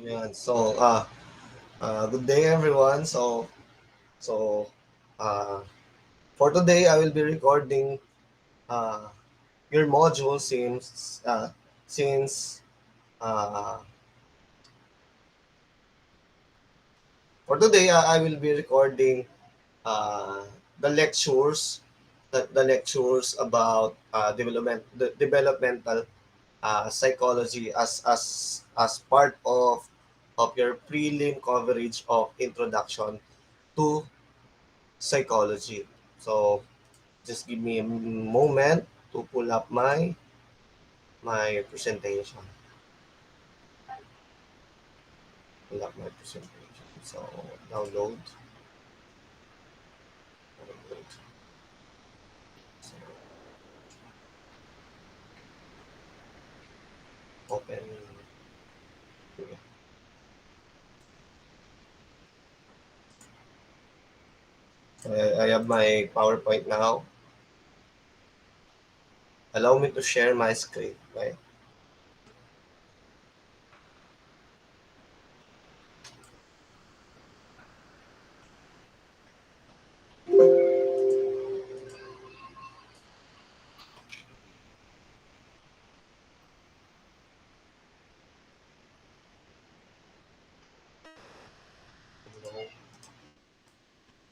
Yan. Good day everyone. So, uh, for today, I will be recording uh, your module since uh, for today, I will be recording uh, the lectures, the lectures about developmental psychology as part of your prelim coverage of introduction to psychology. So just give me a moment to pull up my presentation. Pull up my presentation. So download. Download. So open. So I have my PowerPoint now. Allow me to share my screen. Right?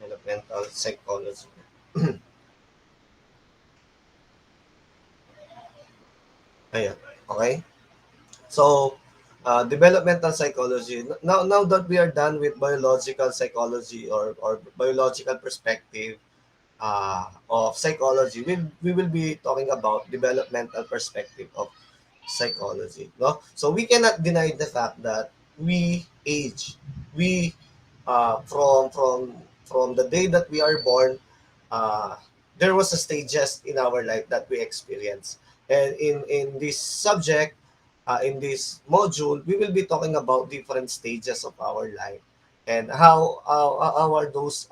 Developmental psychology. Ayan. Okay. So, developmental psychology. Now that we are done with biological psychology or biological perspective of psychology, we will be talking about developmental perspective of psychology. No, so we cannot deny the fact that we age. We from the day that we are born, uh, there was a stages in our life that we experience. And in this subject, in this module, we will be talking about different stages of our life and how are those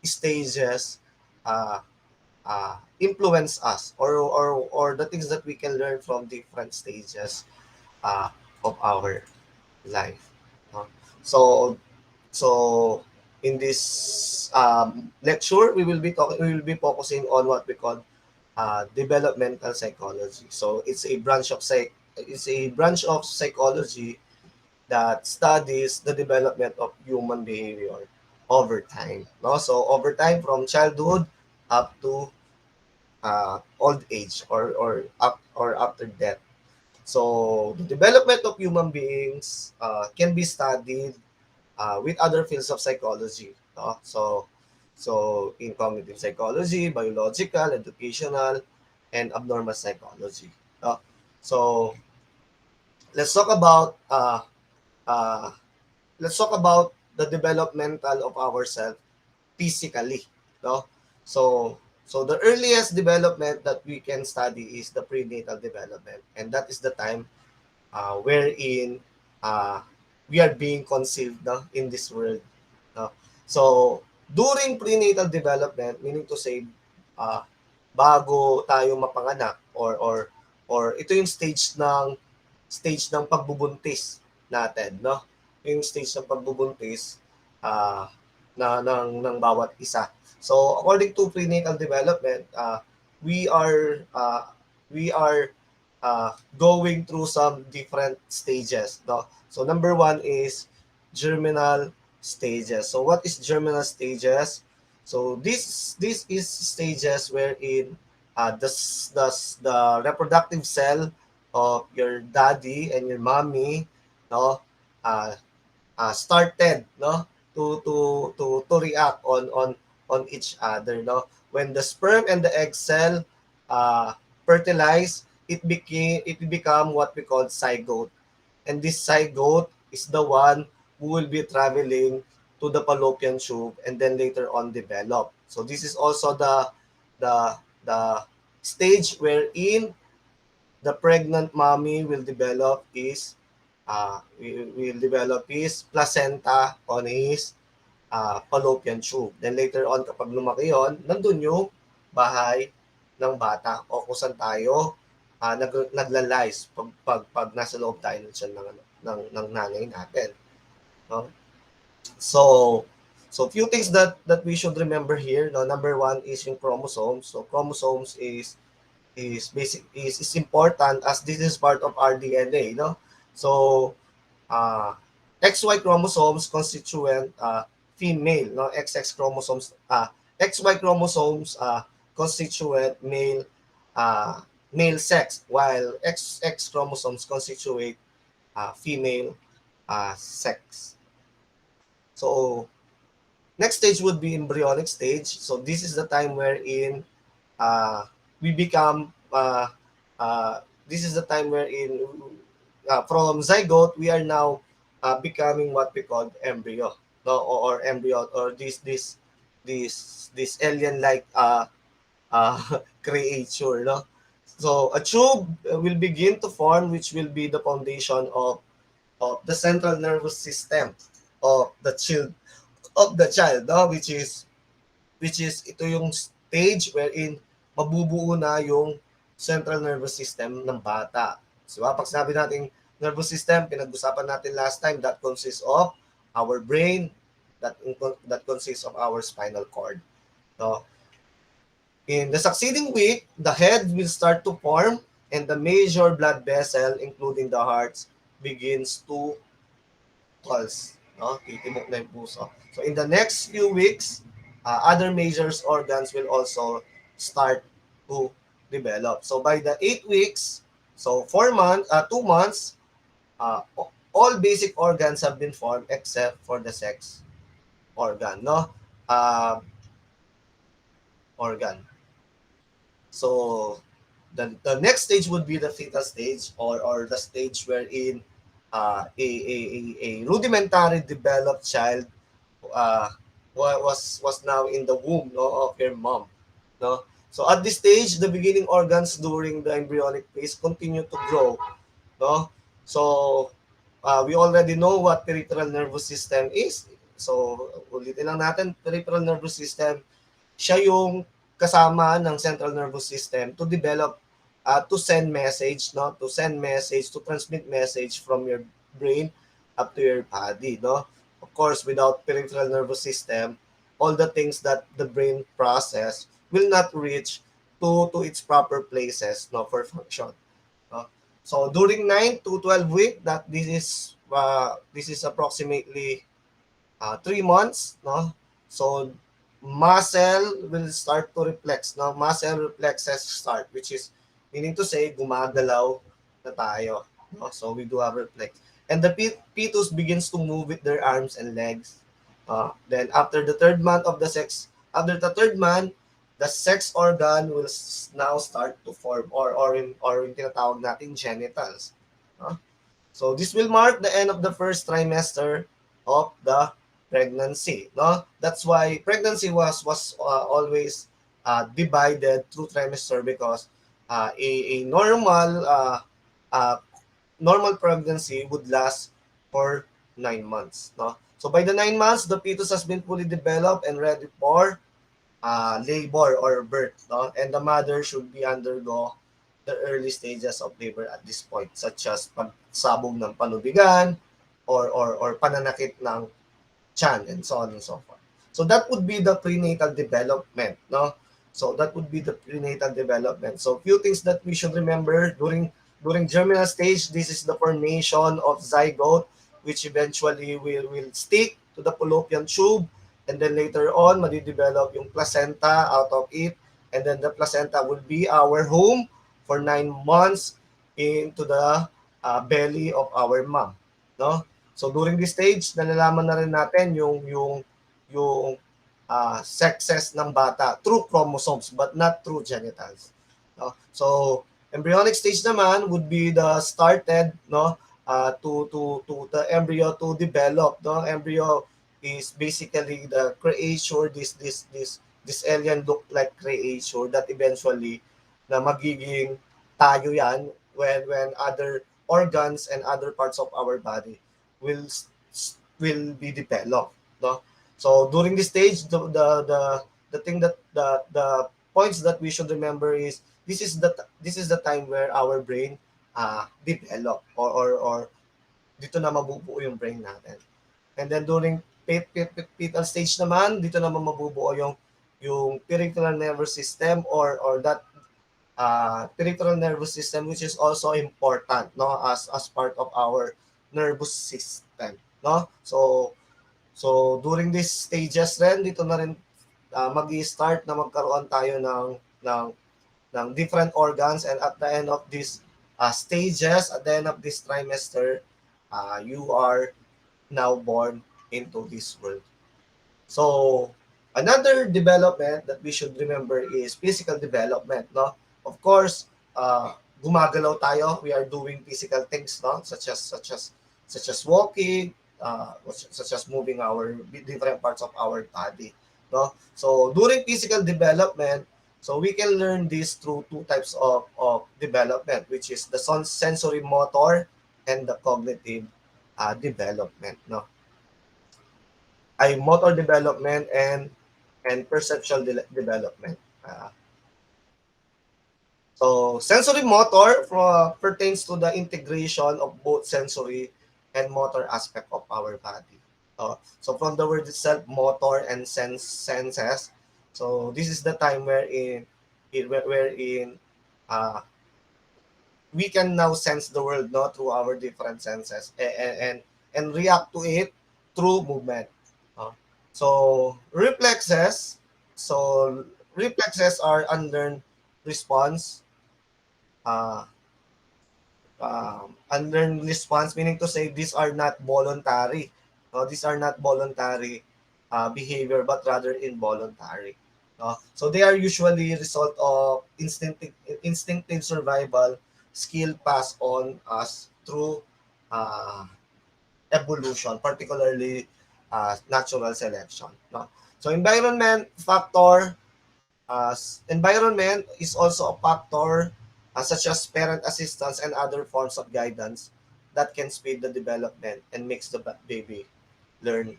stages uh, influence us or the things that we can learn from different stages uh, of our life. No? So so in this lecture, we will be focusing on what we call developmental psychology. So it's a branch of psychology that studies the development of human behavior over time. No, so over time from childhood up to old age or after death. So the development of human beings can be studied with other fields of psychology. No? So in cognitive psychology, biological, educational, and abnormal psychology. No? So let's talk about uh, let's talk about the developmental of ourselves physically. No? So so the earliest development that we can study is the prenatal development, and that is the time wherein uh, we are being conceived, no, in this world. No? So, during prenatal development, meaning to say, uh, bago tayo mapanganak or ito yung stage ng pagbubuntis natin, no? Yung stage ng pagbubuntis uh, ng bawat isa. So, according to prenatal development, we are going through some different stages. No? So number one is germinal stages. So what is germinal stages? So this is stages wherein the reproductive cell of your daddy and your mommy, no, uh, started, no, to react on each other, no. When the sperm and the egg cell fertilize, it become what we call zygote, and this zygote is the one who will be traveling to the fallopian tube and then later on develop. So this is also the the stage wherein the pregnant mommy will develop his placenta on his fallopian tube. Then later on, kapag lumaki yon, nandun yung bahay ng bata o kung saan tayo naglalais pag nasa loob tayo ng tiyan ng ano. ng nanay natin, no? So, few things that we should remember here, no? Number one is yung chromosomes. So chromosomes is important as this is part of our DNA, no? So uh, XY chromosomes constituent female, no? XY chromosomes constituent uh, male sex, while XX chromosomes constitute female sex. So next stage would be embryonic stage. So this is the time wherein uh, we become this is the time wherein from zygote we are now becoming what we call embryo, no? Or embryo, or this alien like creature, no? So a tube will begin to form, which will be the foundation of the central nervous system of the child, no? Which is ito yung stage wherein mabubuo na yung central nervous system ng bata. So, pag sabi natin nervous system, pinag-usapan natin last time, that consists of our brain, that consists of our spinal cord. So, in the succeeding week, the head will start to form and the major blood vessel, including the hearts, begins to pulse, no? Titimok na yung puso. So in the next few weeks, other major organs will also start to develop. So by the 8 weeks, so 4 months, 2 months, all basic organs have been formed except for the sex organ, no? Organ. So the next stage would be the fetal stage, or the stage wherein a rudimentary developed child uh, was now in the womb, no, of her mom, no. So at this stage, the beginning organs during the embryonic phase continue to grow, no. So we already know what peripheral nervous system is. So ulitin lang natin, peripheral nervous system, siya yung kasama ng central nervous system to develop, to send message, no, to transmit message from your brain up to your body, no. Of course, without peripheral nervous system, all the things that the brain process will not reach to its proper places, no, for function, no? So during 9 to 12 week, that this is approximately 3 months, no? So muscle will start to reflex, no? Muscle reflexes start, which is meaning to say gumagalaw na tayo, no? So we do have reflex, and the fetus begins to move with their arms and legs. Then after the third month of the sex, after the third month, the sex organ will now start to form, or yung tinatawag nating genitals, no? So this will mark the end of the first trimester of the pregnancy, no? That's why pregnancy was always divided through trimester, because a uh, normal pregnancy would last for 9 months, no? So by the 9 months, the fetus has been fully developed and ready for labor or birth, no? And the mother should be undergo the early stages of labor at this point, such as pagsabog ng panubigan, or pananakit ng tiyan, and so on and so forth. So that would be the prenatal development, no? So that would be the prenatal development. So few things that we should remember during germinal stage, this is the formation of zygote, which eventually will stick to the fallopian tube, and then later on madidevelop yung placenta out of it, and then the placenta will be our home for 9 months into the belly of our mom, no? So during this stage, nalalaman na rin natin yung sexes ng bata through chromosomes, but not through genitals, no? So embryonic stage naman would be the started, no, to the embryo to develop, no. Embryo is basically the creature, this alien look like creature that eventually na magiging tayo yan when other organs and other parts of our body will will be developed, no. So during this stage, the thing that the points that we should remember is this is the time where our brain develop, or dito na mabubuo yung brain natin. And then during fetal stage naman, dito naman mabubuo yung peripheral nervous system or that peripheral nervous system, which is also important, no, as part of our nervous system, no. So during these stages rin, dito na rin magi-start na magkaroon tayo ng ng different organs, and at the end of these stages, at the end of this trimester, you are now born into this world. So, another development that we should remember is physical development, no? Of course, gumagalaw tayo. We are doing physical things, no? Such as walking, such as moving our different parts of our body, no? So, during physical development, so we can learn this through two types of development, which is the sensory motor and the cognitive development, no? Ay motor development and perceptual development. So sensory motor pertains to the integration of both sensory and motor aspect of our body. So from the word itself, motor and senses. So this is the time wherein uh, we can now sense the world, no, through our different senses, and react to it through movement. Uh, So reflexes, so reflexes are unlearned response, uh, unlearned response, meaning to say these are not voluntary. These are not voluntary behavior, but rather involuntary. So they are usually result of instinctive survival skill passed on us through uh, evolution, particularly natural selection. No? So environment factor, environment is also a factor such as parent assistance and other forms of guidance that can speed the development and makes the baby learn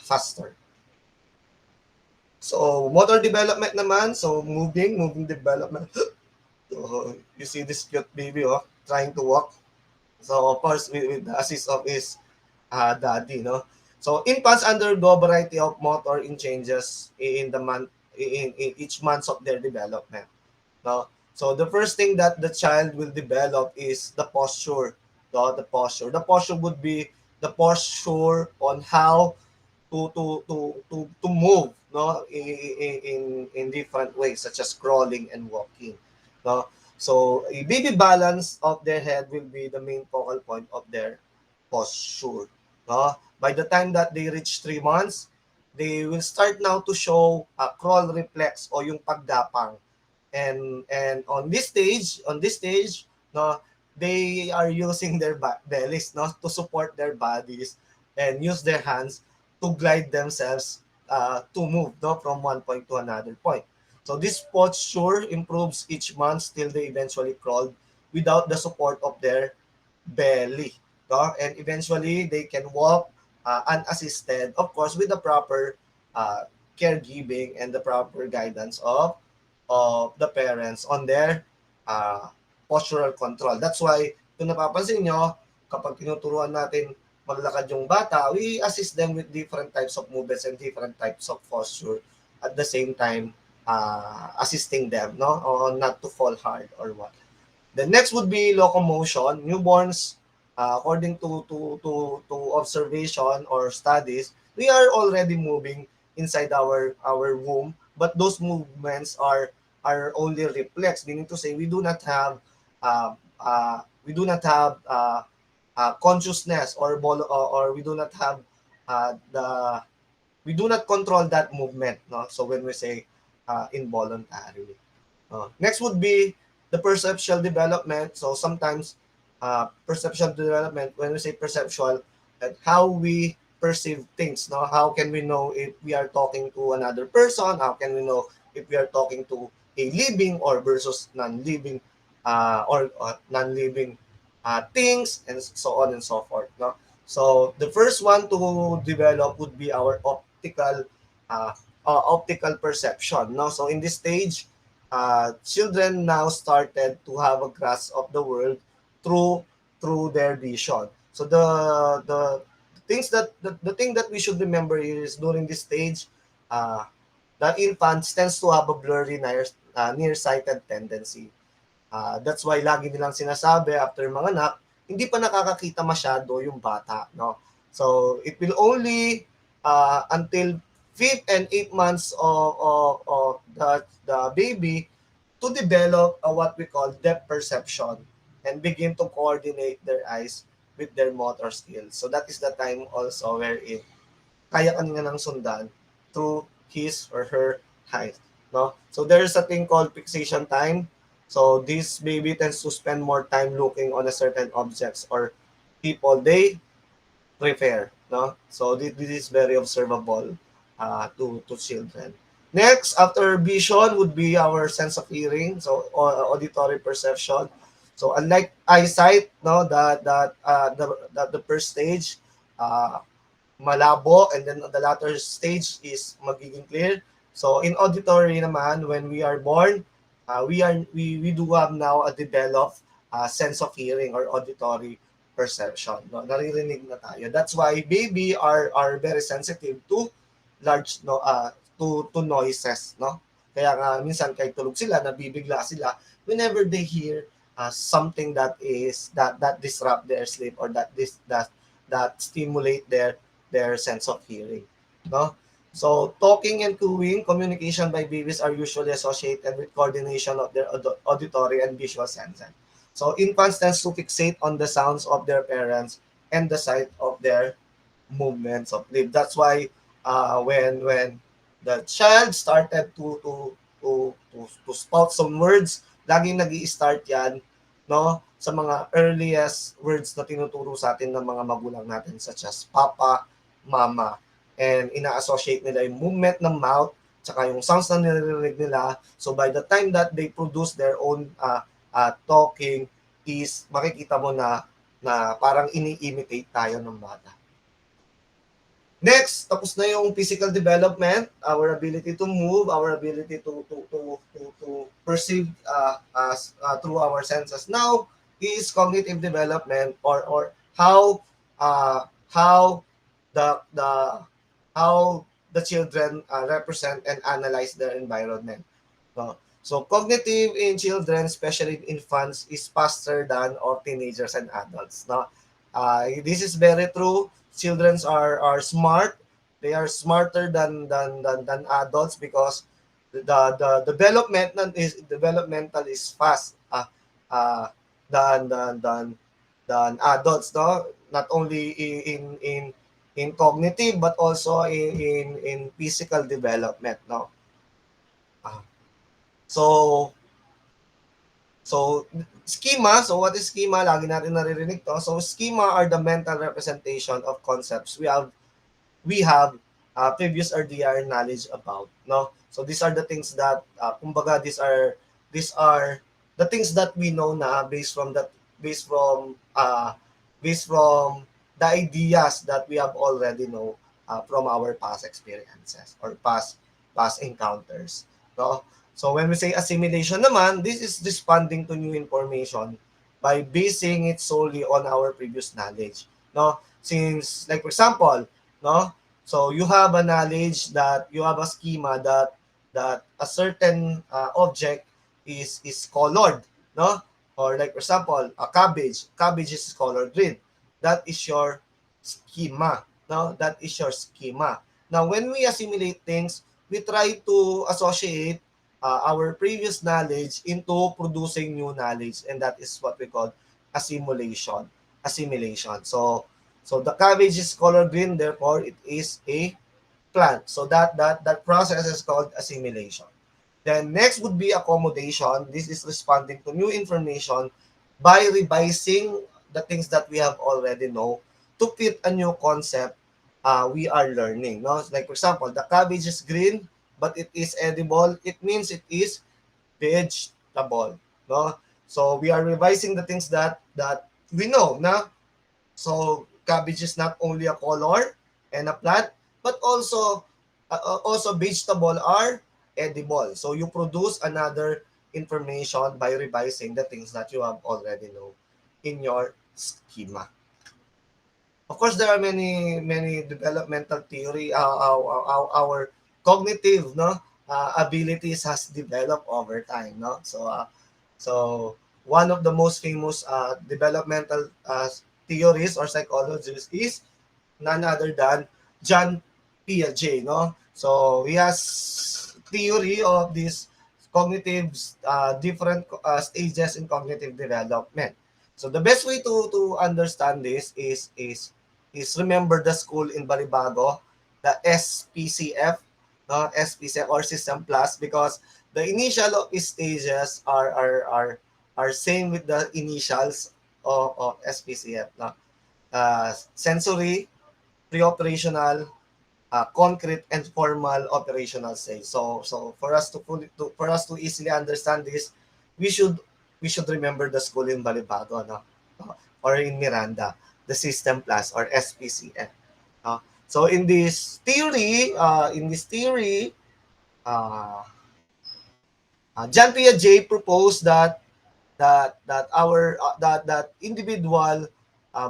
faster. So motor development naman, so moving development. So you see this cute baby, trying to walk. So of course with the assist of his daddy, no. So infants undergo variety of motor in changes in the month in each month of their development. No? So the first thing that the child will develop is the posture. No? The posture would be the posture on how to move, no, in different ways, such as crawling and walking, no. So a baby balance of their head will be the main focal point of their posture, no. By the time that they reach 3 months, they will start now to show a crawl reflex o yung pagdapang. And on this stage, no, they are using their bellies, no, to support their bodies and use their hands to glide themselves to move, no, from one point to another point. So this posture improves each month till they eventually crawl without the support of their belly, no? And eventually they can walk unassisted, of course, with the proper uh, caregiving and the proper guidance of the parents on their uh, postural control. That's why, kung napapansin nyo, kapag tinuturuan natin maglakad yung bata, we assist them with different types of movements and different types of posture at the same time assisting them, no, on not to fall hard or what. The next would be locomotion. Newborns, according to observation or studies, we are already moving inside our womb, but those movements are only reflex, meaning to say we do not have consciousness or we do not have the we do not control that movement, no. So when we say involuntary. Next would be the perceptual development. So sometimes perceptual development, when we say perceptual, and how we perceive things. No, how can we know if we are talking to another person? How can we know if we are talking to a living or versus non-living or non-living things, and so on and so forth. No, so the first one to develop would be our uh, optical perception. No, so in this stage, children now started to have a grasp of the world through through their vision. So the the thing that we should remember is during this stage, uh, the infants tends to have a blurry nearsighted tendency. That's why lagi nilang sinasabi after manganak, hindi pa nakakakita masyado yung bata, no? So it will only until 5 and 8 months of the baby to develop what we call depth perception and begin to coordinate their eyes with their motor skills. So that is the time also wherein kaya kanina ng sundan through his or her height. No? So there's a thing called fixation time. So this baby tends to spend more time looking on a certain objects or people they prefer. No? So this is very observable to children. Next, after vision would be our sense of hearing, so auditory perception. So unlike eyesight, no, the first stage, uh, malabo, and then the latter stage is magiging clear. So in auditory naman, when we are born, we do have now a developed sense of hearing or auditory perception. No? Naririnig na tayo. That's why baby are very sensitive to large no to noises, no? Kaya nga minsan kahit tulog sila, nabibigla sila whenever they hear something that disrupt their sleep or that stimulate their sense of hearing, no? So talking and cooing, communication by babies are usually associated with coordination of their auditory and visual senses. So infants tends to fixate on the sounds of their parents and the sight of their movements of lips. That's why when the child started to spout some words, laging nag-i-start yan, no, sa mga earliest words na tinuturo sa atin ng mga magulang natin such as papa, mama, and ina-associate nila yung movement ng mouth tsaka yung sounds na nilirinig nila. So by the time that they produce their own talking is makikita mo na parang ini-imitate tayo ng bata. Next, tapos na yung physical development, our ability to move, our ability to perceive through our senses. Now is cognitive development or how the how the children represent and analyze their environment. No? So cognitive in children, especially in infants, is faster than of teenagers and adults. No? This is very true. Children are smart. They are smarter than adults because the developmental is fast uh, than adults. No? Not only in cognitive but also in physical development. No? Uh, so schema, so what is schema? Lagi natin naririnig to. So schema are the mental representation of concepts we have previous RDR knowledge about, no? So these are the things that kumbaga these are the things that we know na based from uh, based from the ideas that we have already know from our past experiences or past encounters, no? So when we say assimilation naman, this is responding to new information by basing it solely on our previous knowledge, no? Since like for example, no? So you have a knowledge that you have a schema that a certain object is colored, no? Or like for example, a cabbage is colored green. That is your schema, no? That is your schema. Now when we assimilate things, we try to associate our previous knowledge into producing new knowledge, and that is what we call assimilation. So the cabbage is color green, therefore it is a plant. So that process is called assimilation. Then next would be accommodation. This is responding to new information by revising the things that we have already know to fit a new concept we are learning. No? Like for example, the cabbage is green, but it is edible. It means it is vegetable. No? So we are revising the things that we know. Na? So cabbage is not only a color and a plant, but also vegetable are edible. So you produce another information by revising the things that you have already know in your schema. Of course, there are many developmental theory. Our cognitive, no, abilities has developed over time, no. So one of the most famous developmental theories or psychologists is none other than John Piaget, no? So he has theory of these cognitive different stages in cognitive development. So the best way to understand this is remember the school in Balibago, the SPCF, no? SPCF or System Plus, because the initial of its stages are same with the initials of SPCF, no? Sensory, pre-operational, concrete, and formal operational stage. So for us for us to easily understand this, we should we should remember the school in Balibago, no? Or in Miranda, the System Plus or SPCF. No? So in this theory, uh, John Piaget proposed that individual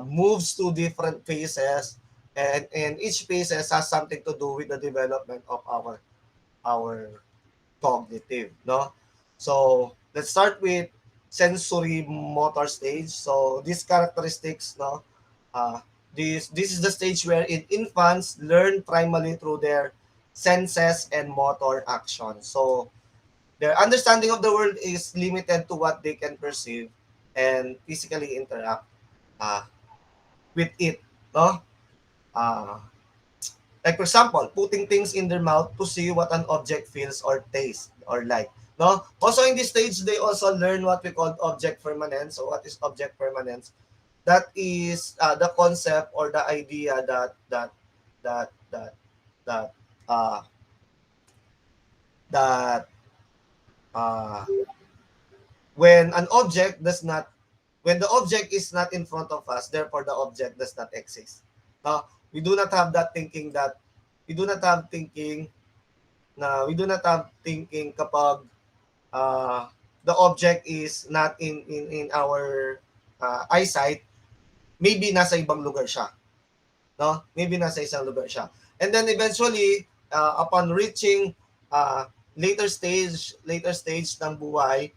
moves to different phases, and each phases has something to do with the development of our cognitive, no. So let's start with sensory motor stage. So these characteristics, no, uh, this is the stage where infants learn primarily through their senses and motor action. So their understanding of the world is limited to what they can perceive and physically interact uh, with it. No? Uh, like for example, putting things in their mouth to see what an object feels or tastes or like. No? Also in this stage, they also learn what we call object permanence. So what is object permanence? That is the concept or the idea that that uh, that uh, when an object does not when the object is not in front of us, therefore the object does not exist. Now, we do not have that thinking that we do not have thinking we do not have thinking kapag uh, the object is not in our eyesight, maybe nasa ibang lugar siya, no? Maybe nasa isang lugar siya. And then eventually, upon reaching uh, later stage ng buhay,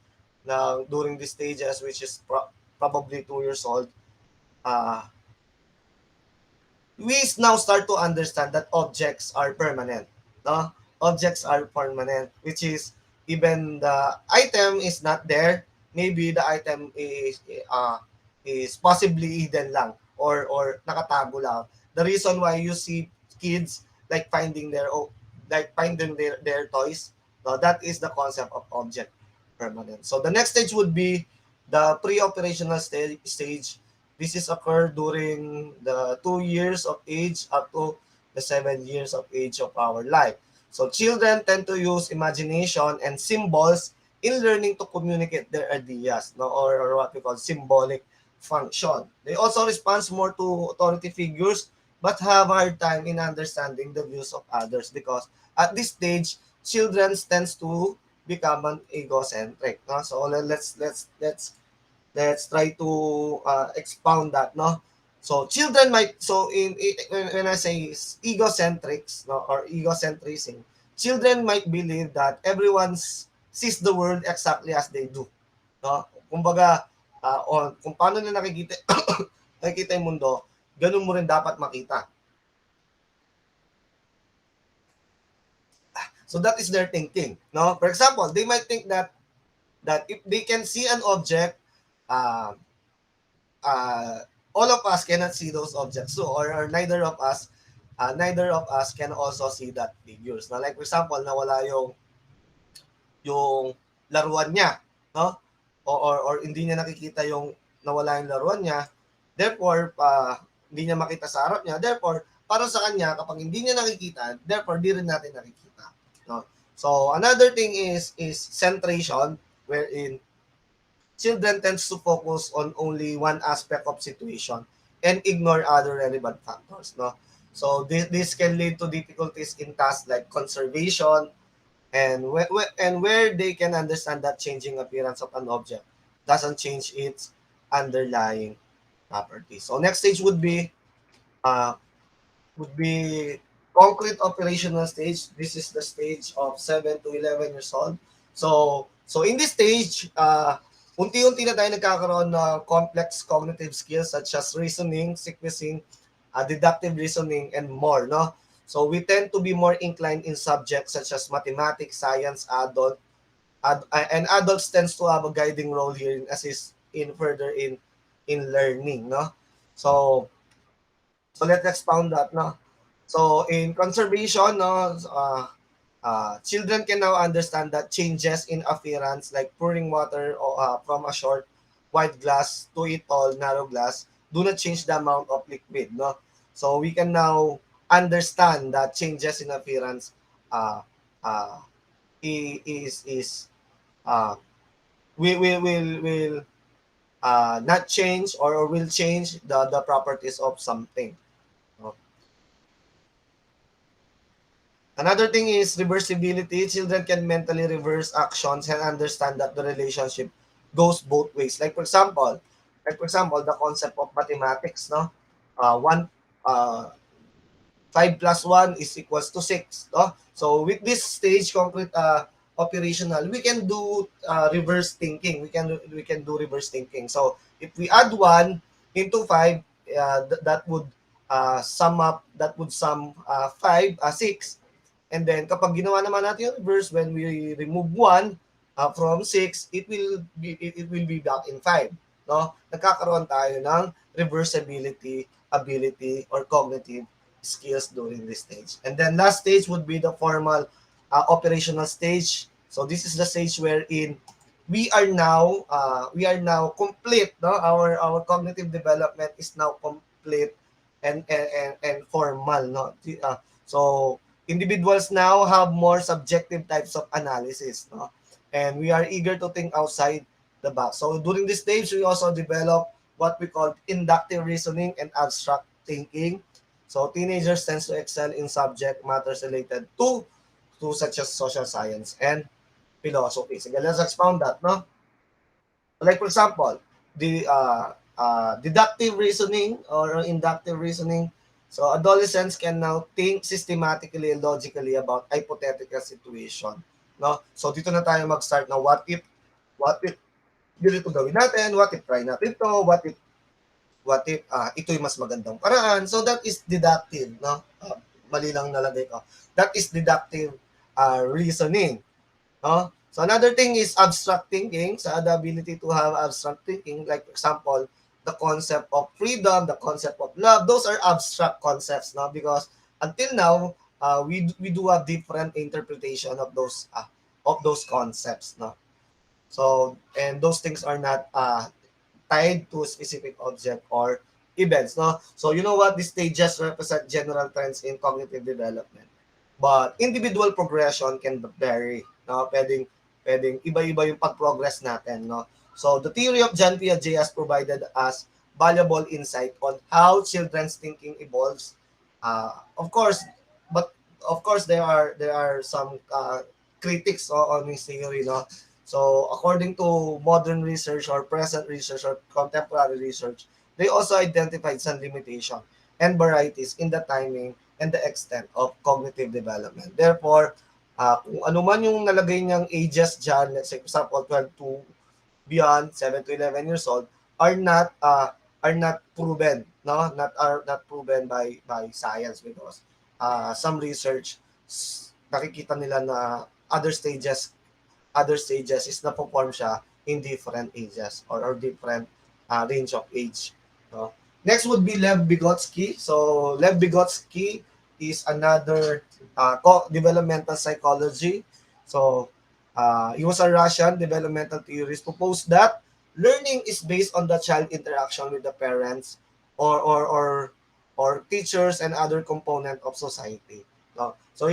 during these stages, which is probably 2 years old, uh, we now start to understand that objects are permanent. No? Objects are permanent, which is even the item is not there, maybe the item is possibly hidden lang or nakatago lang. The reason why you see kids like finding their toys, no, that is the concept of object permanent. So the next stage would be the pre-operational stage. This is occur during the 2 years of age up to the 7 years of age of our life. So children tend to use imagination and symbols in learning to communicate their ideas, no, or what we call symbolic function. They also respond more to authority figures but have a hard time in understanding the views of others because at this stage, children tends to become an egocentric. No? So let's try to expound that, no. So children might so when I say egocentrics, no, or egocentrism, children might believe that everyone sees the world exactly as they do, no. Kumbaga kung paano nila nakikita nakikita yung mundo, ganun mo rin dapat makita. So that is their thinking, no. For example, they might think that if they can see an object, uh, uh, all of us cannot see those objects, so or neither of us can also see that figures. Now, like for example, nawala yung laruan niya, no? Or hindi niya nakikita yung nawala yung laruan niya. Therefore, hindi niya makita sa harap niya. Therefore, para sa kanya, kapag hindi niya nakikita, therefore, di rin natin nakikita. No? So, another thing is centration, wherein children tends to focus on only one aspect of situation and ignore other relevant factors. No? So, this can lead to difficulties in tasks like conservation, and where they can understand that changing appearance of an object doesn't change its underlying properties. So next stage would be uh, would be concrete operational stage. This is the stage of 7 to 11 years old. So in this stage, unti-unti na tayo nagkakaroon ng complex cognitive skills such as reasoning, sequencing, deductive reasoning, and more, no? So we tend to be more inclined in subjects such as mathematics, science, and adults tends to have a guiding role here in assist in further in learning, no? So so let's expound that, no? So in conservation, no, children can now understand that changes in appearance, like pouring water from a short wide glass to a tall narrow glass, do not change the amount of liquid. No, so we can now understand that changes in appearance uh, uh, is uh, will not change or will change the properties of something. No? Another thing is reversibility. Children can mentally reverse actions and understand that the relationship goes both ways. The concept of mathematics, no? One, uh, 5 plus 1 is equals to 6, no? So with this stage, concrete operational, we can do reverse thinking. We can do reverse thinking. So if we add 1 into 5, that would sum 5, 6. And then kapag ginawa naman natin yung reverse, when we remove 1 from 6, it will be back in 5. No? Nagkakaroon tayo ng reversibility, ability, or cognitive skills during this stage. And then last stage would be the formal operational stage. So this is the stage wherein we are now complete, no? Our cognitive development is now complete and formal, no? So individuals now have more subjective types of analysis, no? And we are eager to think outside the box. So during this stage, we also develop what we call inductive reasoning and abstract thinking. So teenagers tend to excel in subject matters related to such as social science and philosophy. Sige, let's expound that, no? Like for example, the deductive reasoning or inductive reasoning. So adolescents can now think systematically and logically about hypothetical situation. No? So dito na tayo mag-start na what if ganito gawin natin, what if try natin to, what if ito'y mas magandang paraan. So that is deductive, no? Mali lang nalagay ko. That is deductive reasoning. No? So another thing is abstract thinking. So the ability to have abstract thinking, like for example, the concept of freedom, the concept of love, those are abstract concepts, no? Because until now, we do have different interpretation of those concepts, no? So and those things are not tied to a specific object or events, no? So you know what? These stages represent general trends in cognitive development. But individual progression can vary, no? Pwedeng iba-iba yung pag-progress natin, no? So the theory of John Piaget has provided us valuable insight on how children's thinking evolves. Of course, but of course there are some critics on his theory, no? So according to modern research or present research or contemporary research, they also identified some limitation and varieties in the timing and the extent of cognitive development. Therefore, kung ano man yung nalagay niyang ages dyan, let's say for example 12 to beyond 7 to 11 years old, are not proven, no? Not proven by science, because some research nakikita nila na other stages is na-perform siya in different ages or different range of age. No? Next would be Lev Vygotsky. So Lev Vygotsky is another developmental psychology. So he was a Russian developmental theorist, proposed that learning is based on the child interaction with the parents or teachers and other component of society. No? So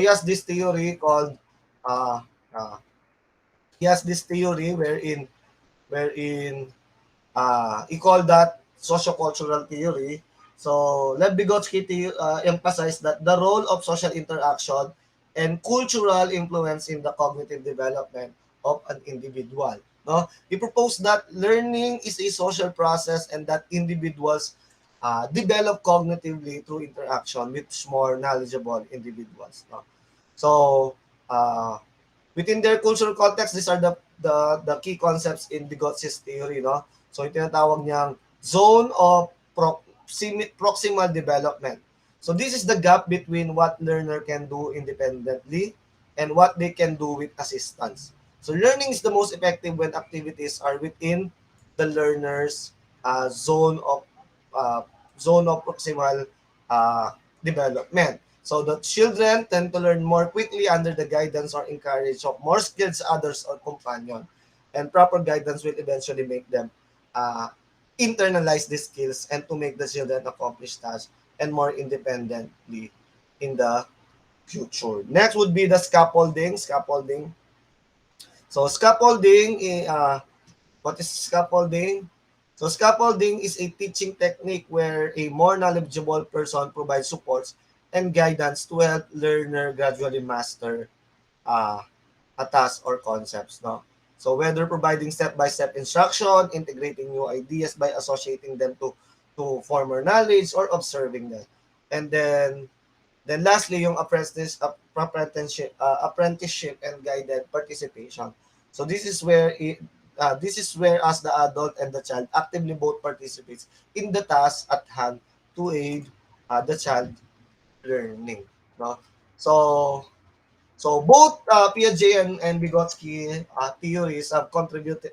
uh, uh, he has this theory wherein he called that sociocultural theory. So Lev Vygotsky emphasized that the role of social interaction and cultural influence in the cognitive development of an individual. No, he proposed that learning is a social process and that individuals develop cognitively through interaction with more knowledgeable individuals. No? So, uh, within their cultural context, these are the key concepts in Vygotski's theory. No? So, yung tinatawag niyang zone of proximal development. So, this is the gap between what learner can do independently and what they can do with assistance. So, learning is the most effective when activities are within the learner's zone of uh, proximal uh, development. So the children tend to learn more quickly under the guidance or encourage of more skilled others or companion. And proper guidance will eventually make them uh, internalize these skills and to make the children accomplish tasks and more independently in the future. Next would be the scaffolding. Scaffolding. So scaffolding, what is scaffolding? So scaffolding is a teaching technique where a more knowledgeable person provides supports and guidance to help learner gradually master uh, a task or concepts. No? So whether providing step-by-step instruction, integrating new ideas by associating them to former knowledge or observing them. And then lastly, yung apprenticeship and guided participation. So this is where as the adult and the child actively both participates in the task at hand to aid the child learning. No? So both Piaget and Vygotsky theories have contributed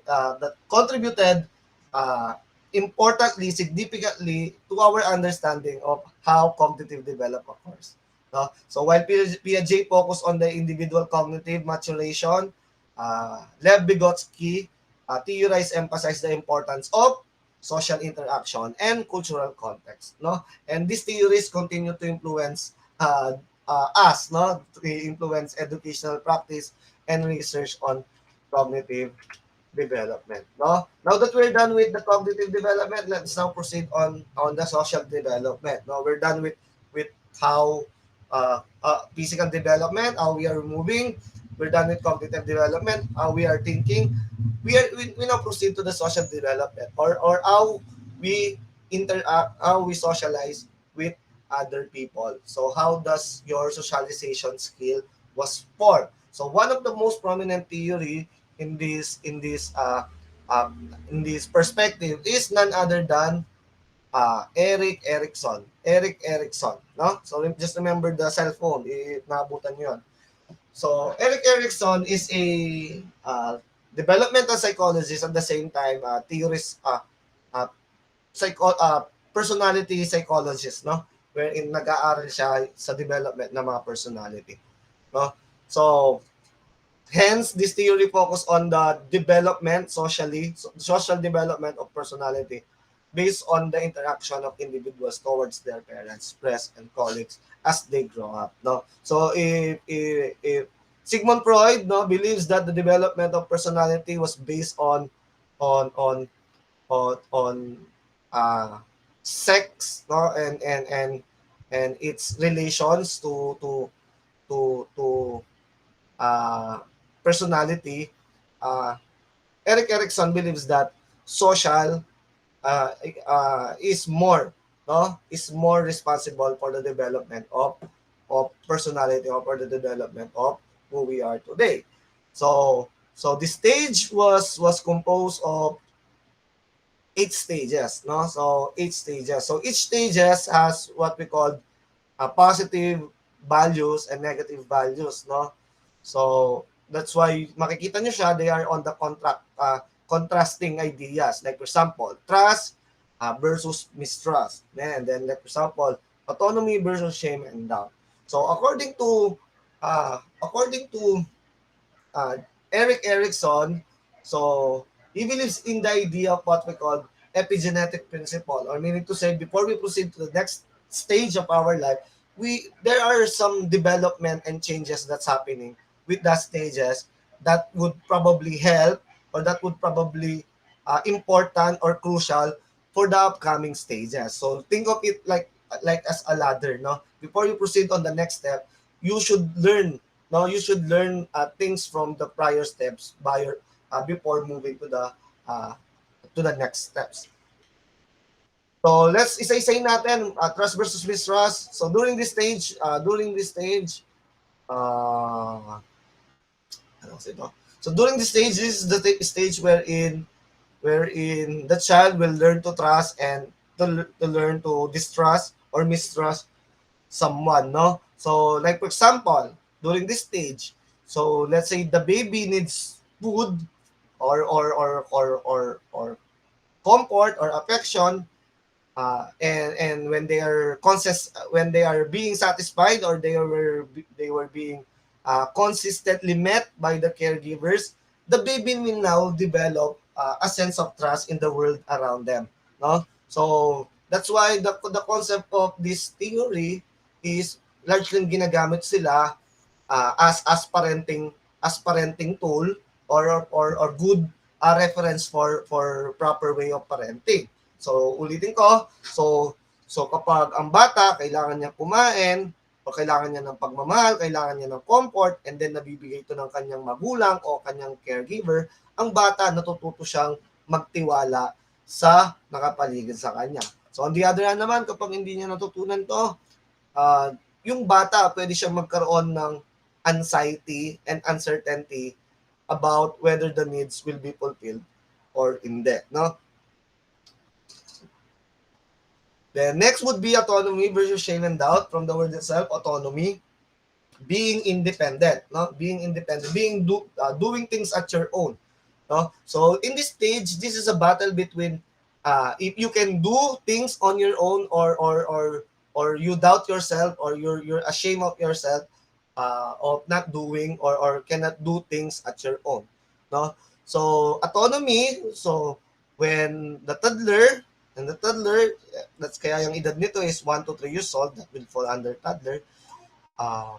uh, importantly, significantly to our understanding of how cognitive development occurs. No? So while Piaget focused on the individual cognitive maturation, Lev Vygotsky theorized emphasized the importance of social interaction and cultural context. No? And these theories continue to influence us, no, to influence educational practice and research on cognitive development. No, now that we're done with the cognitive development, let's now proceed on the social development. No, we're done with how physical development, how we are moving. We're done with cognitive development, how we are thinking. We now proceed to the social development or how we interact, how we socialize with other people. So how does your socialization skill was formed? So one of the most prominent theory in this perspective is none other than Eric Erickson. Eric Erickson, no? So just remember the cell phone, naabutan niyo 'yon. So Eric Erickson is a developmental psychologist at the same time theorist uh, personality psychologist, no? Wherein nag-aaral siya sa development ng mga personality, no? So hence, this theory focus on the development social development of personality based on the interaction of individuals towards their parents, friends, and colleagues as they grow up. No, so if Sigmund Freud, no, believes that the development of personality was based on on on sex, no, and its relations to uh, personality, uh, Eric Erickson believes that social uh, is more, no, is more responsible for the development of personality or for the development of who we are today. So the stage was composed of 8 stages, no? So 8 stages. So each stages has what we call positive values and negative values, no? So that's why makikita nyo siya, they are on the contrasting ideas. Like for example, trust versus mistrust. And then like for example, autonomy versus shame and doubt. So according to uh, Eric Erickson, so he believes in the idea of what we call epigenetic principle, or meaning to say, before we proceed to the next stage of our life, there are some development and changes that's happening with that stages that would probably help or that would probably important or crucial for the upcoming stages. So think of it like as a ladder, no? Before you proceed on the next step, you should learn, no, you should learn things from the prior steps before moving uh, to the next steps. So let's isa-isayin natin trust versus mistrust. So during this stage, uh, ano kasi ito? So during this stage, this is the stage wherein the child will learn to trust and to learn to distrust or mistrust someone, no? So like for example, during this stage, so let's say the baby needs food or comfort or affection, and when they are being satisfied or they were being consistently met by the caregivers, the baby will now develop a sense of trust in the world around them, no? So that's why the concept of this theory is largely ginagamit sila as parenting tool or good reference for proper way of parenting. So ulitin ko, so kapag ang bata kailangan niya kumain o kailangan niya ng pagmamahal, kailangan niya ng comfort, and then nabibigay ito ng kanyang magulang o kanyang caregiver, ang bata natututo siyang magtiwala sa nakapaligid sa kanya. So on the other hand naman, kapag hindi niya natutunan to, uh, yung bata pwede siyang magkaroon ng anxiety and uncertainty about whether the needs will be fulfilled or hindi, no? Then next would be autonomy versus shame and doubt. From the word itself, autonomy, being independent, no? Being independent, doing things at your own, no? So in this stage, this is a battle between if you can do things on your own, or you doubt yourself, or you're ashamed of yourself of not doing, or cannot do things at your own, no? So autonomy, so when the toddler, that's kaya yung edad nito is 1 to 3 years old, that will fall under toddler. uh,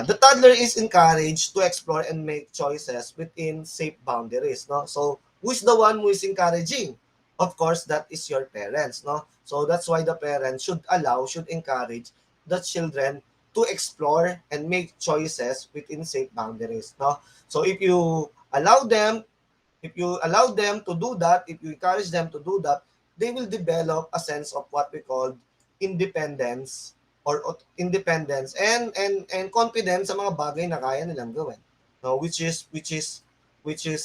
the toddler is encouraged to explore and make choices within safe boundaries, no? So who is the one who is encouraging? Of course, that is your parents, no? So that's why the parents should encourage the children to explore and make choices within safe boundaries, no? So if you allow them to do that, if you encourage them to do that, they will develop a sense of what we call independence, and confidence sa mga bagay na kaya nilang gawin. No, which is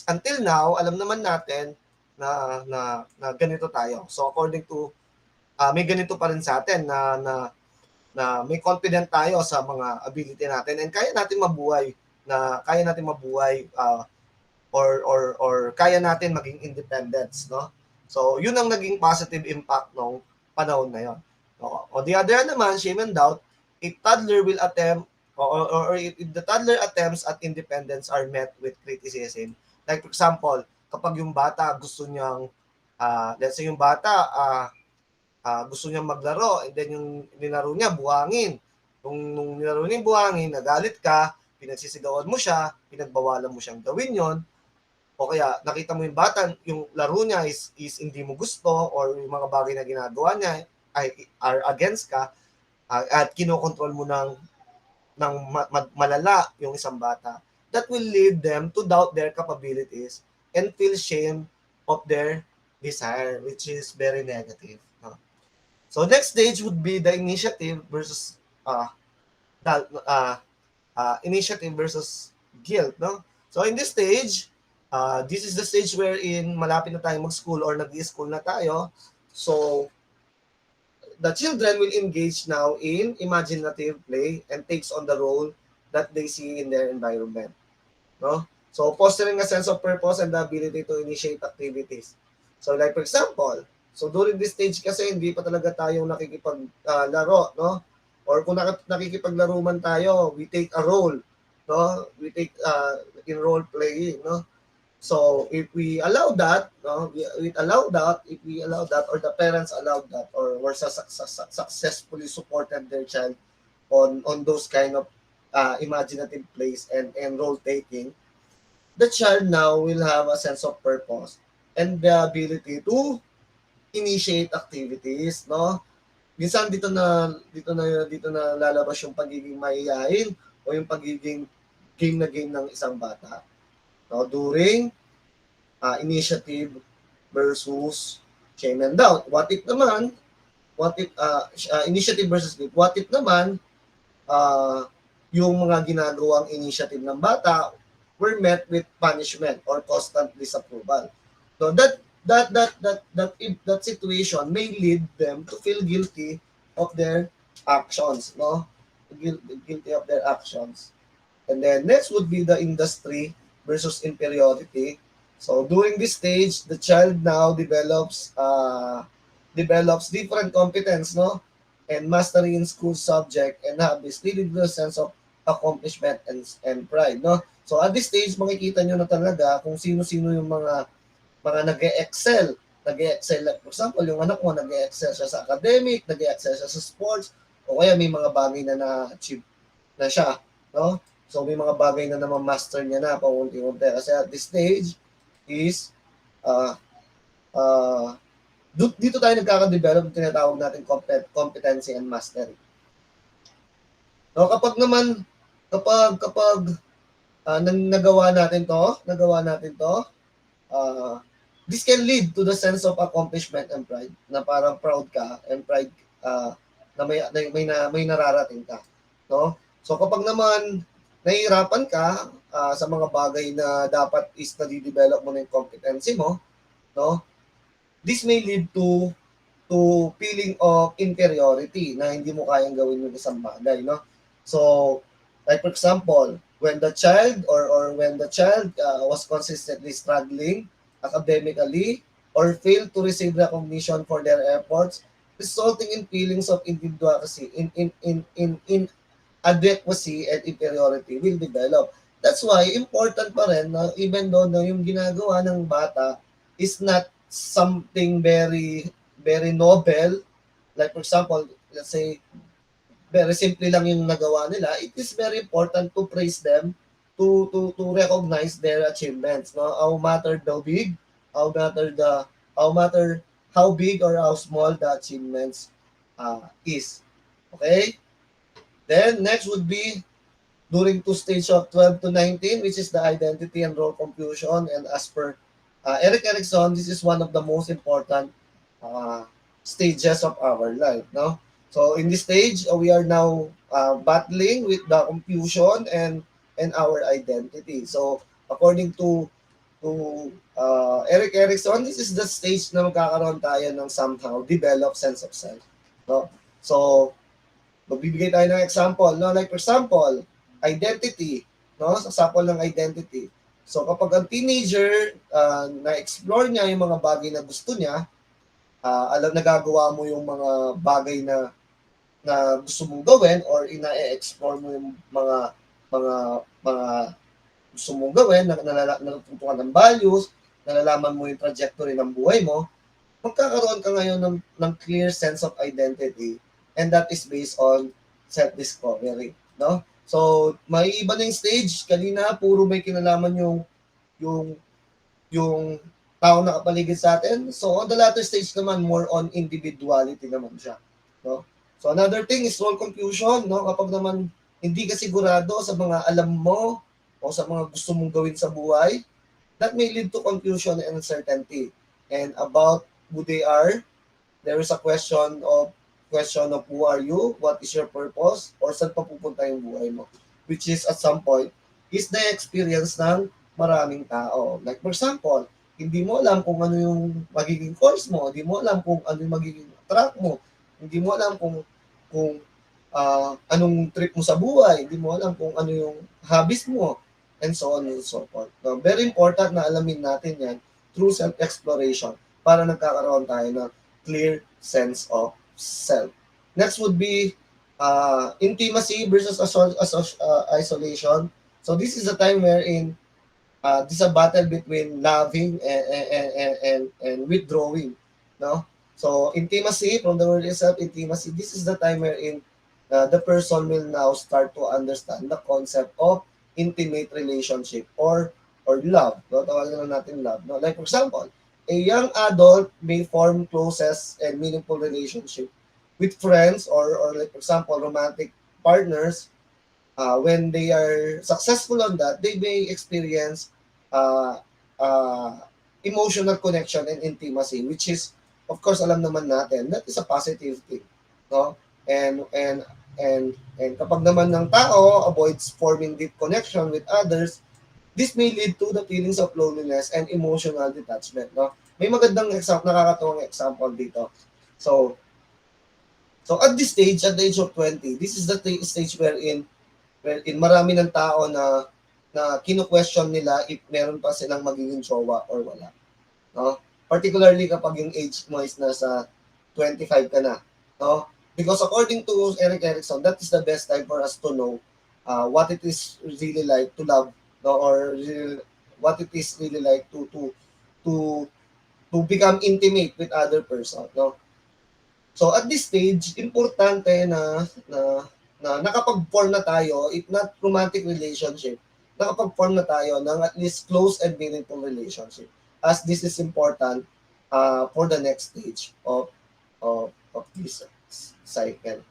until now alam naman natin na ganito tayo. So according to may ganito pa rin sa atin na may confident tayo sa mga ability natin, and kaya natin mabuhay or kaya natin maging independence, no? So yun ang naging positive impact nung panahon na yon. No? On the other hand naman, shame and doubt, if toddler will attempt or if the toddler attempts at independence are met with criticism. Like for example, kapag yung bata gusto niyang let's say yung bata gusto niyang maglaro, and then yung nilaro niya buhangin. Nung nilaro niya buhangin, nagalit ka, pinagsisigawan mo siya, pinagbawalan mo siyang gawin yon, o kaya nakita mo yung bata, yung laro niya is hindi mo gusto, or yung mga bagay na ginagawa niya are against ka, at kinokontrol mo ng malala yung isang bata, that will lead them to doubt their capabilities and feel shame of their desire, which is very negative. No? So next stage would be the initiative versus initiative versus guilt, no? So in this stage, this is the stage wherein malapit na tayo mag-school or nag-i-school na tayo. So the children will engage now in imaginative play and takes on the role that they see in their environment, no? So fostering a sense of purpose and the ability to initiate activities. So like for example, so during this stage kasi hindi pa talaga tayo nakikipaglaro, no? Or kung nakikipaglaro man tayo, we take a role, no? We take in role playing, no? So if we allow that, no, if we allow that, or the parents allow that, or were successfully supported their child on those kind of imaginative plays and role taking, the child now will have a sense of purpose and the ability to initiate activities, no? Minsan dito na lalabas yung pagiging mahiyain o yung pagiging game ng isang bata, no? During initiative versus shame and doubt. Initiative versus lead. What if naman, uh, yung mga ginagawang initiative ng bata were met with punishment or constant disapproval. So that situation may lead them to feel guilty of their actions, no? Guilty of their actions. And then next would be the industry versus inferiority. So during this stage, the child now develops different competence, no? And mastery in school subject and habits, leading to a sense of accomplishment and pride, no? So at this stage, makikita nyo na talaga kung sino-sino yung mga nag-excel. Nag-excel, for example, yung anak mo, nag-excel siya sa academic, nag-excel siya sa sports, o kaya may mga bagay na na-achieve na siya, no? So may mga bagay na naman master niya na paunti-unti. Kasi at this stage is uh, uh, dito tayo nagkaka-develop ng tinatawag natin competency and mastery. No, kapag nagawa natin to, uh, this can lead to the sense of accomplishment and pride, na parang proud ka and pride na may nararating ka, no? So kapag naman nahihirapan ka sa mga bagay na dapat is na-develop mo na yung competency mo, no? This may lead to feeling of inferiority na hindi mo kayang gawin yung isang bagay, no? So, like for example, when the child was consistently struggling academically or failed to receive recognition for their efforts, resulting in feelings of inadequacy, in adequacy and inferiority will develop. That's why important pa rin na even though na yung ginagawa ng bata is not something very noble, like for example, let's say very simple lang yung nagawa nila, it is very important to praise them, to recognize their achievements, no? How matter the how matter how big or how small the achievements is. Okay? Then next would be during two stage of 12 to 19, which is the identity and role confusion. And as per Eric Erickson, this is one of the most important uh, stages of our life. No, so in this stage, we are now battling with the confusion and our identity. So according to Eric Erickson, this is the stage na magkakaroon tayo ng somehow develop sense of self. No, so magbibigay tayo ng example, no? Like for example, identity, no? Sa example ng identity. So kapag ang teenager na-explore niya yung mga bagay na gusto niya, alam na gagawa mo yung mga bagay na gusto mong gawin or ina-explore mo yung mga gusto mong gawin, natutukan ng values, nalalaman mo yung trajectory ng buhay mo, magkakaroon ka ngayon ng clear sense of identity, and that is based on self-discovery, no? So, may iba na yung stage. Kanina, puro may kinalaman yung, yung tao na kapaligid sa atin. So, on the latter stage naman, more on individuality naman siya, no? So, another thing is role confusion, no? Kapag naman hindi ka sigurado sa mga alam mo o sa mga gusto mong gawin sa buhay, that may lead to confusion and uncertainty. And about who they are, there is a question of who are you, what is your purpose, or saan papupunta yung buhay mo. Which is at some point, is the experience ng maraming tao. Like for example, hindi mo alam kung ano yung magiging course mo, hindi mo alam kung ano yung magiging track mo, hindi mo alam kung anong trip mo sa buhay, hindi mo alam kung ano yung hobbies mo, and so on and so forth. No, very important na alamin natin yan through self-exploration para nagkakaroon tayo ng clear sense of self. Next would be intimacy versus isolation. So this is a time wherein this is a battle between loving and withdrawing. No? So intimacy, from the word itself, intimacy, this is the time wherein the person will now start to understand the concept of intimate relationship or love. No? Tawagan na natin love. No? Like for example, a young adult may form closest and meaningful relationship with friends or like for example, romantic partners. When they are successful on that, they may experience uh, uh, emotional connection and intimacy, which is of course alam naman natin that is a positive thing, no? And kapag naman ng tao avoids forming deep connection with others, this may lead to the feelings of loneliness and emotional detachment, no? May magandang example, nakakatuwang example dito. So, at this stage, at the age of 20, this is the stage wherein marami ng tao na kino-question nila if meron pa silang magiging jowa or wala, no? Particularly kapag yung age mo is nasa 25 ka na, no? Because according to Eric Erickson, that is the best time for us to know what it is really like to love, no? Or really, what it is really like to to become intimate with other person, no? So at this stage, importante na nakapag-form na tayo, if not romantic relationship, nakapag-form na tayo ng at least close and meaningful relationship. As this is important for the next stage of this cycle.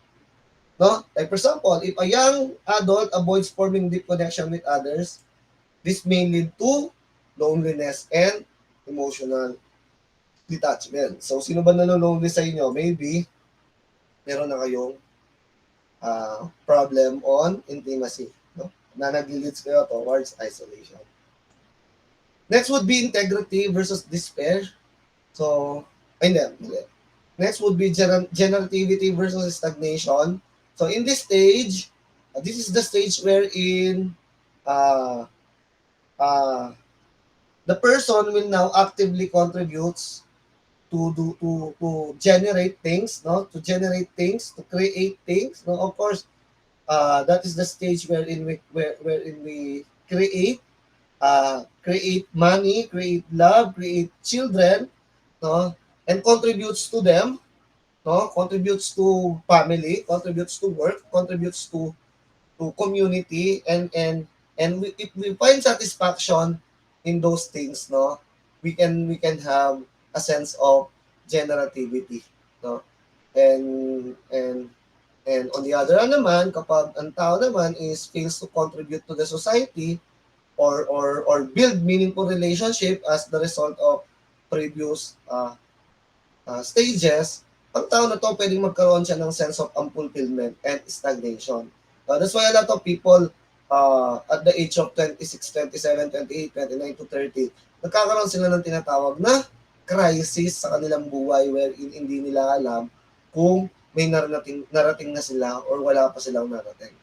No? Like for example, if a young adult avoids forming deep connection with others, this may lead to loneliness and emotional detachment. So, sino ba nalolonely sa inyo? Maybe, meron na kayong problem on intimacy. No? Na nag-leads kayo towards isolation. Next would be integrity versus despair. So, hindi. Next would be generativity versus stagnation. So, in this stage, this is the stage wherein uh, uh, the person will now actively contributes to generate things, no? To generate things, to create things. No? Of course, that is the stage wherein we create money, create love, create children, no? And contributes to them, no? Contributes to family, contributes to work, contributes to community, and if we find satisfaction in those things, no, we can have a sense of generativity, no. And and and on the other hand naman, kapag ang tao naman is fails to contribute to the society or build meaningful relationship as the result of previous stages, ang tao na to pwedeng magkaroon siya ng sense of unfulfillment and stagnation. That's why a lot of people at the age of 26, 27, 28, 29 to 30, nagkakaroon sila ng tinatawag na crisis sa kanilang buhay wherein hindi nila alam kung may narating na sila or wala pa silang narating.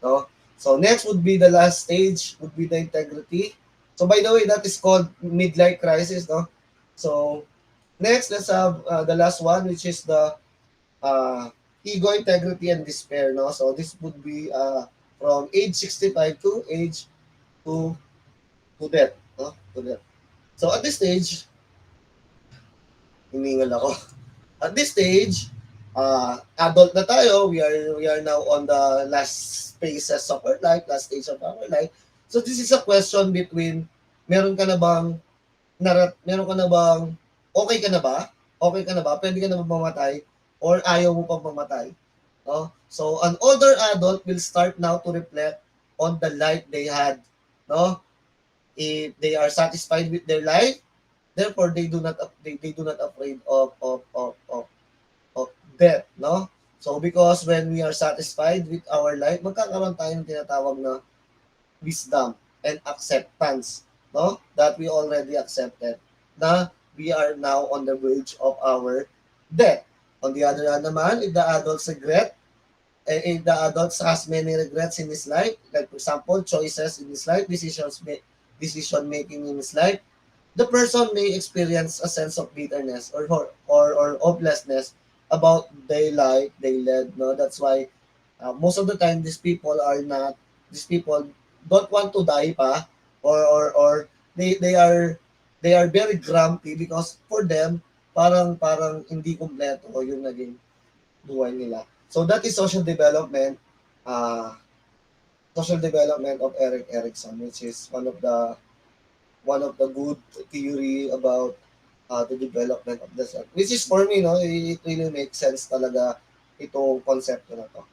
No? So next would be the last stage, would be the integrity. So by the way, that is called midlife crisis. No? So next, let's have the last one, which is the ego, integrity, and despair. No, so this would be from age 65 to age to death. No, to death. So at this stage, hiningal ako. At this stage, adult na tayo. We are now on the last phases of our life, last stage of our life. So this is a question between meron ka na bang meron ka na bang okay ka na ba? Okay ka na ba? Pwede ka na ba mamatay? Or ayaw mo pang mamatay? No? So, an older adult will start now to reflect on the life they had. No? If they are satisfied with their life, therefore they do not afraid of death. No? So, because when we are satisfied with our life, magkakaroon tayo ng tinatawag na wisdom and acceptance, no, that we already accepted na we are now on the verge of our death. On the other hand naman, if the adults regret, if the adults has many regrets in his life, like for example choices in his life, decision making in his life, the person may experience a sense of bitterness or hopelessness about their life they led. No, that's why most of the time these people don't want to die pa, or they are very grumpy because for them parang hindi kumpleto yung naging buhay nila. So that is uh, social development of Eric Erickson, which is one of the good theory about the development of the self. Which is for me, no, it really makes sense talaga itong konsepto na to.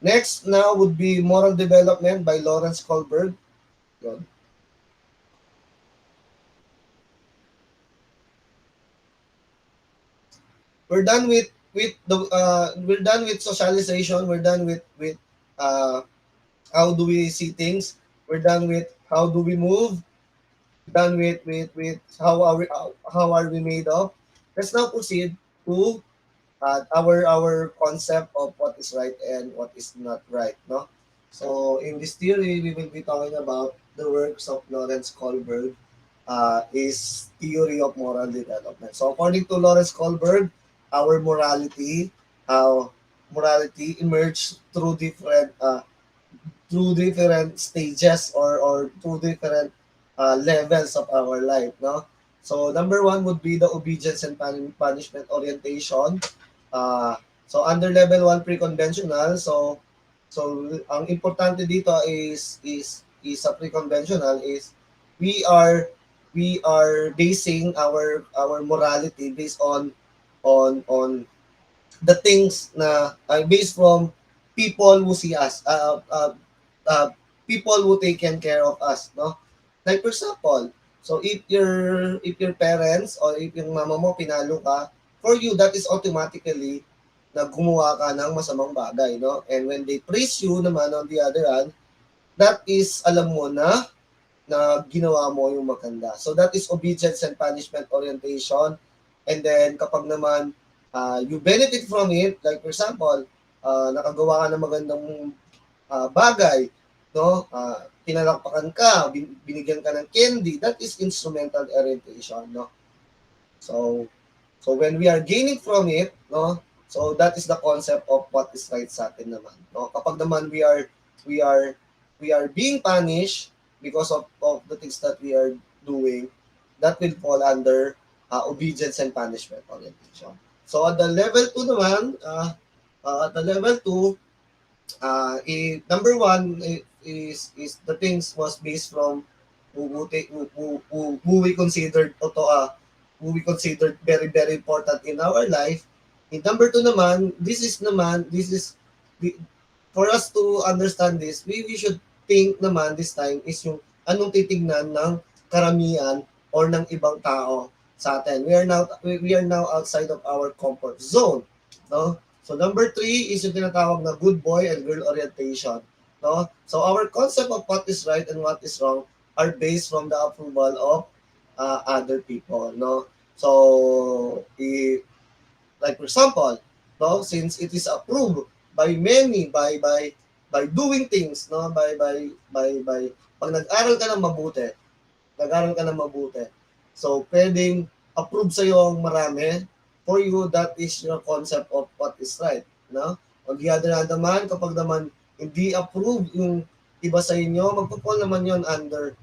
Next now would be Moral Development by Lawrence Kohlberg. Yun. we're done with the we're done with socialization, we're done with uh how do we see things, we're done with how do we move, done with how are we made of. Let's now proceed to our concept of what is right and what is not right, no? So in this theory, we will be talking about the works of Lawrence Kohlberg, is theory of moral development. So according to Lawrence Kohlberg, our morality, how morality emerged through different stages or through different levels of our life, no? So number one would be the obedience and punishment orientation. Uh, so under level 1 pre-conventional, so ang importante dito is sa pre-conventional is we are we are basing our morality based on the things na based from people who see us, uh, people who taken care of us, no? Like for example, so if your parents or if yung mama mo pinalo ka, for you that is automatically na gumawa ka ng masamang bagay, no? And when they praise you naman on the other hand, that is alam mo na ginawa mo yung maganda. So that is obedience and punishment orientation. And then kapag naman you benefit from it, like for example, nakagawa ka ng magandang bagay, no? Pinalakpakan ka, binigyan ka ng candy, that is instrumental orientation, no? So so when we are gaining from it, no? So that is the concept of what is right sa atin naman, no? Kapag naman we are we are being punished because of the things that we are doing, that will fall under obedience and punishment orientation. So at the level 2 naman, at the level 2, number one is the things was based from who we considered who we considered very very important in our life. In number two naman, this is the, for us to understand this, we should think naman this time is yung anong titignan ng karamihan or ng ibang tao sa atin. We are now outside of our comfort zone, no? So number three is yung tinatawag na good boy and girl orientation, no? So our concept of what is right and what is wrong are based from the approval of other people, no? So like for example, no, since it is approved by many by doing things, no, by pag nag-aral ka ng mabuti, nag-aral ka ng mabuti. So, pwedeng approve sa'yo ang marami. For you, that is your concept of what is right. No? On the other hand naman, kapag naman hindi approve yung iba sa inyo, magpo-fall naman yon under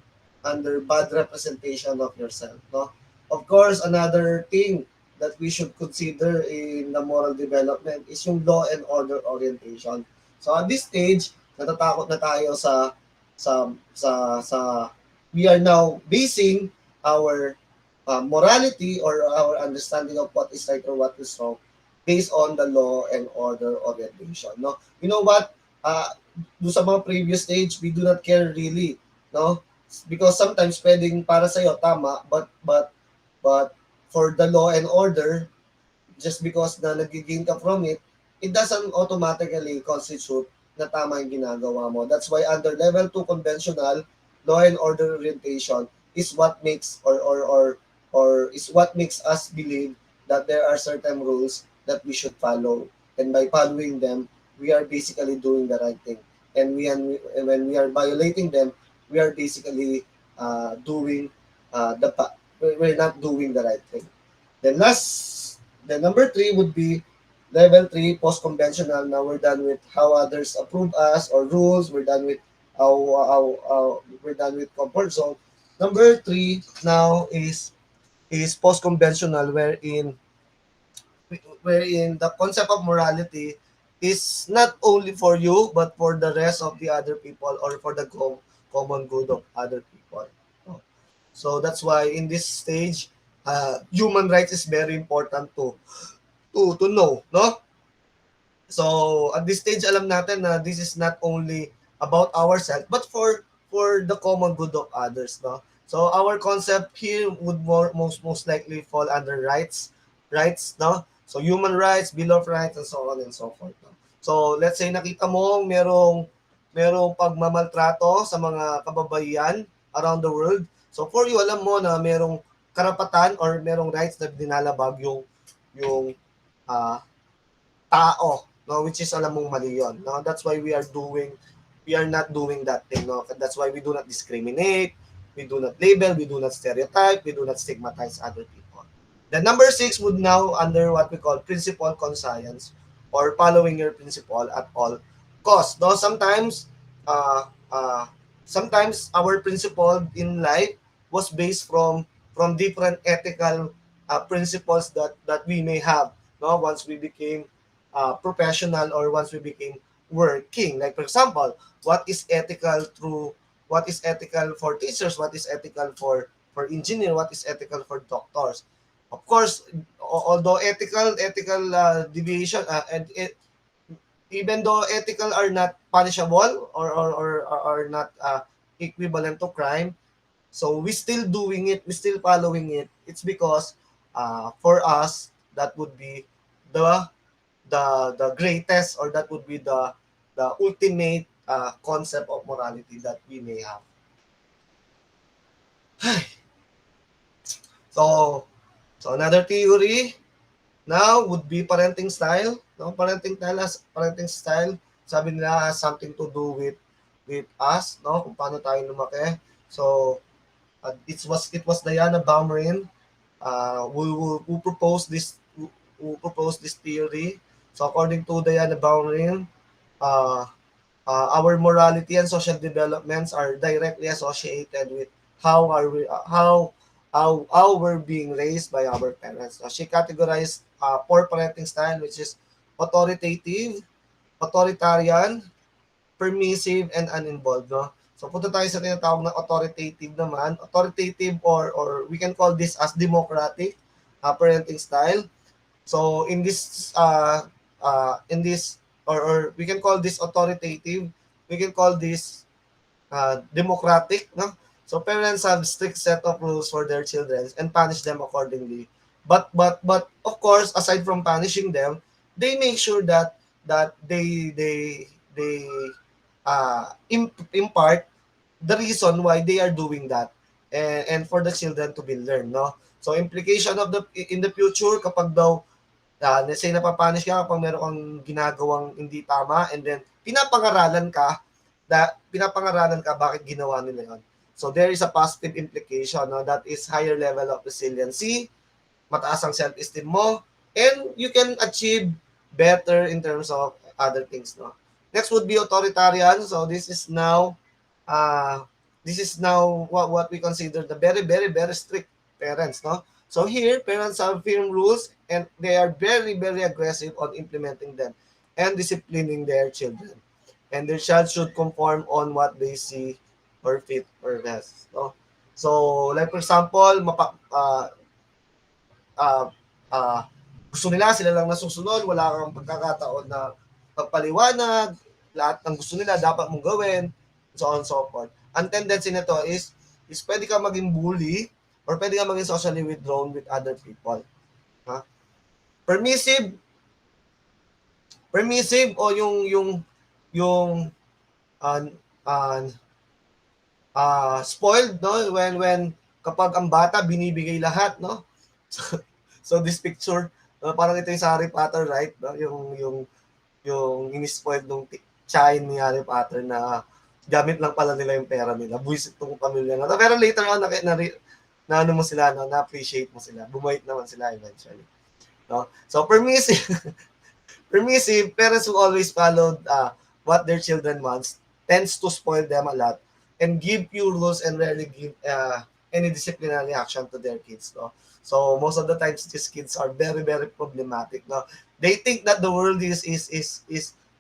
bad representation of yourself. No? Of course, another thing that we should consider in the moral development is yung law and order orientation. So at this stage, natatakot na tayo sa we are now basing our morality or our understanding of what is right or what is wrong based on the law and order orientation, no? You know what? Do sa mga previous stage, we do not care really, no? Because sometimes pwedeng para sa iyo tama, but for the law and order, just because na nagiging ka from it, it doesn't automatically constitute na tama yung ginagawa mo. That's why under level 2 conventional, law and order orientation is what makes or is what makes us believe that there are certain rules that we should follow. And by following them, we are basically doing the right thing. And when we are violating them, we are basically doing we're not doing the right thing. The number three would be level three, post-conventional. Now we're done with how others approve us or rules. We're done with how we're done with comfort zone. Number three now is post-conventional, wherein the concept of morality is not only for you but for the rest of the other people or for the common good of other people. So that's why in this stage, human rights is very important to know, no? So at this stage, alam natin na this is not only about ourselves but for the common good of others, no? So our concept here would most likely fall under rights, no? So So human rights, Bill of Rights, and so on and so forth. No? So let's say nakita mo merong pagmamaltrato sa mga kababaihan around the world. So for you, alam mo na merong karapatan or merong rights na dinalabag yung uh, tao, no, which is alam mong mali yun, no. That's why we are not doing that thing, no. That's why we do not discriminate, we do not label, we do not stereotype, we do not stigmatize other people. The number 6 would now under what we call principle conscience, or following your principle at all costs, no. Uh, uh, Sometimes our principle in life was based from different ethical principles that we may have, no, once we became professional or once we became working. Like for example, what is ethical for teachers, what is ethical for engineer, what is ethical for doctors. Of course, although ethical deviation and even though ethical are not punishable or not equivalent to crime, so we still doing it, we still following it. It's because for us that would be the the greatest, or that would be the ultimate concept of morality that we may have. So another theory now would be parenting style. No, parenting style, sabi nila, has something to do with us, no, kung paano tayo lumaki. So it was Diana Baumrin who proposed this theory. So according to Diana Baumrin, uh, our morality and social developments are directly associated with how are we how we're being raised by our parents. So she categorized four parenting style, which is authoritative, authoritarian, permissive, and uninvolved. No? So punta tayo sa tinatawag na authoritative naman. Authoritative, or we can call this as democratic parenting style. So in this or we can call this authoritative, we can call this democratic, no? So parents have strict set of rules for their children and punish them accordingly. But of course, aside from punishing them, they make sure that they impart the reason why they are doing that, and for the children to be learned, no. So implication of the in the future, kapag daw let's say napapunish ka kapag meron kang ginagawang hindi tama, and then pinapangaralan ka bakit ginawa nila yon. So there is a positive implication, no, that is higher level of resiliency, mataas ang self-esteem mo, and you can achieve better in terms of other things, no. Next would be authoritarian. So uh, this is now what we consider the very, very, very strict parents, no. So here, parents have firm rules and they are very, very aggressive on implementing them and disciplining their children. And their child should conform on what they see or fit or best, no. So like for example, uh, uh, gusto nila sila lang nasusunod, wala kang pagkakataon na pagpaliwanag, lahat ng gusto nila dapat mong gawin, so on and so forth. Ang tendency nito is pwede ka maging bully or pwede ka maging socially withdrawn with other people. Ha? Permissive, o yung uh, uh, spoiled, no, when kapag ang bata binibigay lahat, no. So this picture, parang ito yung sa Harry Potter, right, no? Yung ini-spoiled nung child ni Harry Potter na gamit lang pala nila yung pera nila, buwisit tong pamilya na, pero later on na ano mo sila, no, na appreciate mo sila, bumait naman sila eventually, no. So permissive parents who always followed what their children wants tends to spoil them a lot and give few rules and rarely give any disciplinary action to their kids, no. So most of the times these kids are very, very problematic, no. They think that the world is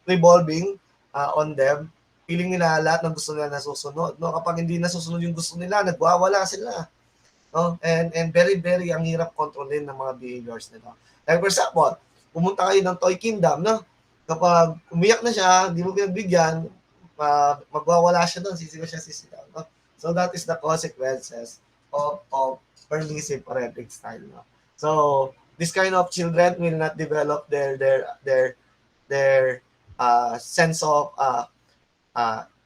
revolving on them. Feeling nila lahat ng gusto nila nasusunod, no. Kapag hindi nasusunod yung gusto nila, nagwawala sila, no. And very, very ang hirap kontrolin ng mga behaviors nila. Like for example, pumunta kayo ng Toy Kingdom, no? Kapag umiyak na siya, hindi mo pinagbigyan, magwawala siya doon, sisigaw, no? So that is the consequences of permissive parenting style, no? So This kind of children will not develop their sense of uh,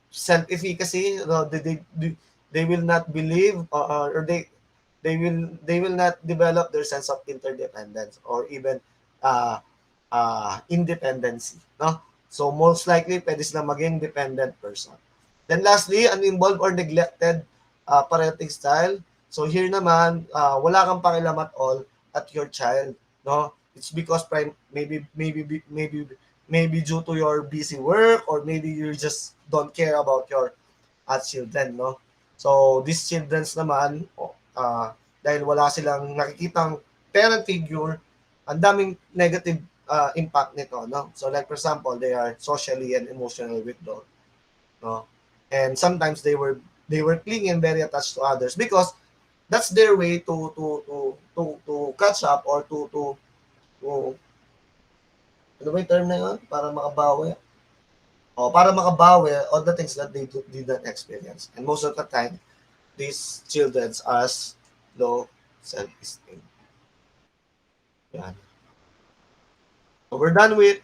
self-efficacy. No, they will not believe, or they will not develop their sense of interdependence or even uh, independency. No? So most likely, pwede sila maging dependent person. Then lastly, uninvolved or neglected parenting style. So here naman, wala kang pakialam at all at your child. No? It's because maybe due to your busy work, or maybe you just don't care about your children, no? So these childrens naman, dahil wala silang nakikitang parent figure, ang daming negative impact nito, no? So like for example, they are socially and emotionally withdrawn, no? And sometimes they were clingy and very attached to others because that's their way to catch up, or to ano ba yung term na yun? Para makabawi on the things that they did not experience. And most of the time, these children as low self-esteem. Yan. So we're done with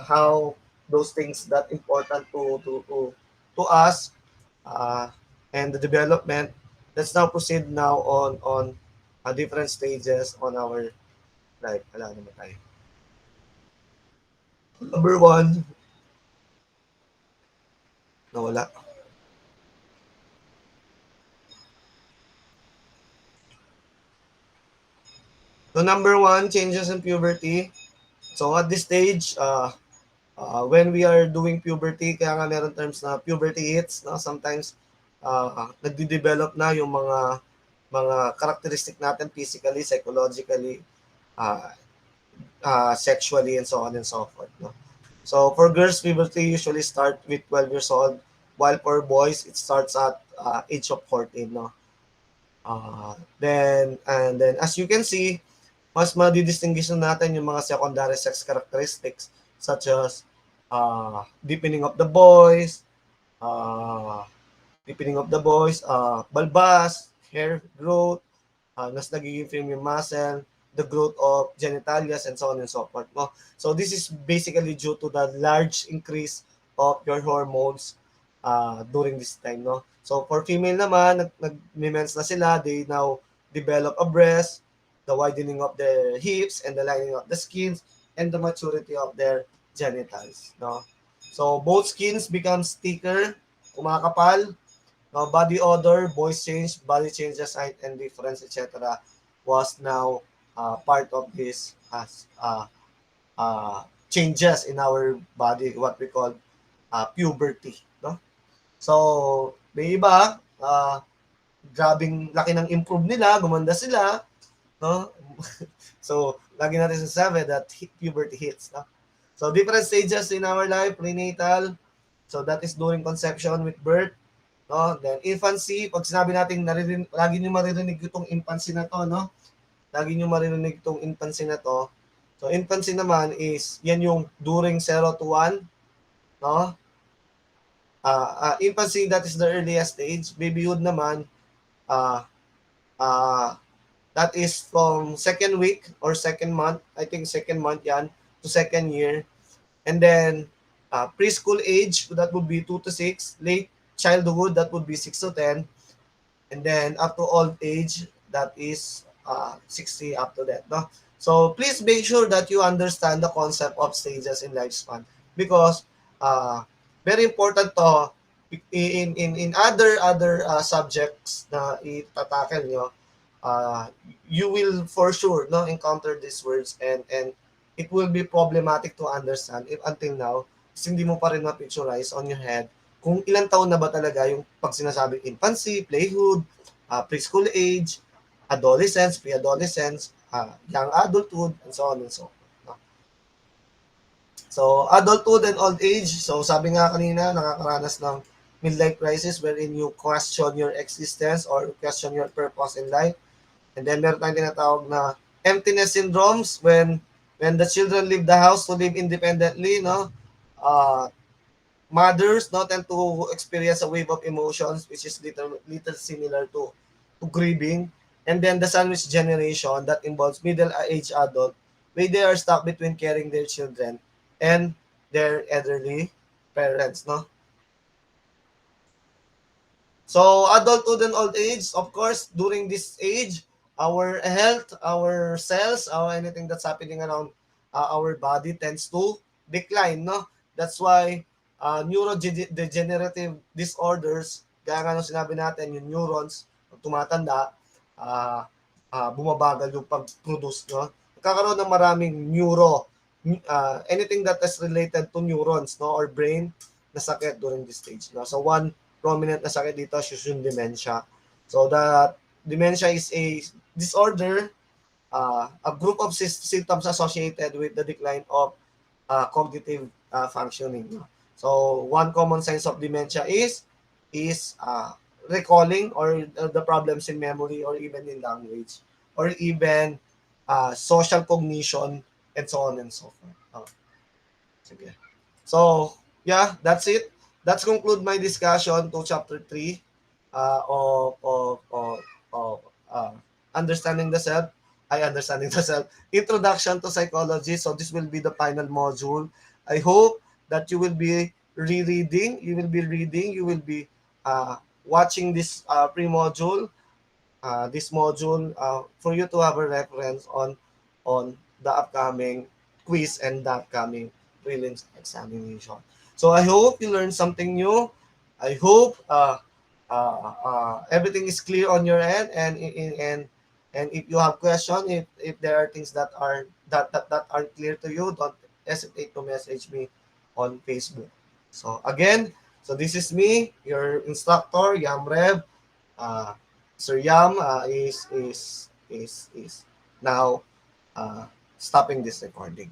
how those things that important to us, uh, and the development. Let's now proceed now on different stages on our life. Wala naman tayo. Number one, nawala. So number one, changes in puberty. So at this stage, when we are doing puberty, kaya nga meron terms na puberty hits, no? Sometimes nagde-develop na yung mga characteristic natin physically, psychologically, uh, sexually, and so on and so forth, no? So for girls, puberty usually start with 12 years old, while for boys, it starts at age of 14, no? Then as you can see, mas madidistinguish na natin yung mga secondary sex characteristics such as deepening of the boys, uh, balbas, hair growth, mas nagiging firm yung muscle, the growth of genitalias, and so on and so forth. No? So this is basically due to the large increase of your hormones during this time. No? So for female naman, nag-mens na sila, they now develop a breast, the widening of their hips, and the lining of the skins, and the maturity of their genitals. No? So both skins become thicker, kumakapal. Now, body odor, voice change, body changes, height and difference, etc. was now part of this as changes in our body, what we call puberty. No? So, may iba, grabing laki ng improve nila, gumanda sila. No? So, lagi natin sasabi that puberty hits. No? So, different stages in our life, prenatal. So, that is during conception with birth. No? Then infancy, pag sinabi natin lagi niyo maririnig itong infancy na to, no? Lagi niyo maririnig itong infancy na to. So infancy naman is yan yung during 0 to 1, no? Infancy, that is the earliest stage. Babyhood naman, uh, uh, that is from second week or second month, I think second month yan, to second year. And then preschool age, that would be 2 to 6. Late childhood, that would be 6 to 10. And then up to old age, that is 60 up to that. No? So please make sure that you understand the concept of stages in lifespan, because uh, very important to in other subjects na itatakel nyo. You will for sure no encounter these words, and it will be problematic to understand if until now hindi mo pa rin ma-picturize on your head kung ilang taon na ba talaga yung pag sinasabing infancy, playhood, preschool age, adolescence, pre-adolescence, young adulthood, and so on and so forth. No? So, adulthood and old age. So, sabi nga kanina, nakakaranas ng midlife crisis wherein you question your existence or question your purpose in life. And then, meron tayong tinatawag na emptiness syndromes when the children leave the house to live independently, no? Mothers no tend to experience a wave of emotions which is little similar to grieving, And then the sandwich generation that involves middle-aged adult, where they are stuck between caring their children and their elderly parents, no? So adulthood and old age, of course, during this age, our health, our cells, anything that's happening around our body tends to decline, no? That's why neurodegenerative disorders, gaya nga nung sinabi natin, yung neurons, pag tumatanda, uh, bumabagal yung pag-produce, no? Nagkakaroon ng maraming anything that is related to neurons, no, or brain, na sakit during this stage, no? So one prominent na sakit dito is yung dementia. So that dementia is a disorder, a group of symptoms associated with the decline of cognitive functioning. So one common signs of dementia is recalling or the problems in memory or even in language or even social cognition and so on and so forth. Sige. So, yeah, that's it. That's conclude my discussion to chapter 3 of understanding the self. Understanding the self. Introduction to psychology. So, this will be the final module. I hope that you will be rereading, you will be reading, you will be watching this pre-module, this module for you to have a reference on the upcoming quiz and the upcoming prelims examination. So I hope you learned something new. I hope everything is clear on your end, and if you have question, if there are things that aren't clear to you, don't hesitate to message me on Facebook. So again, so this is me, your instructor, Yamrev. uh, Sir Yam is now stopping this recording.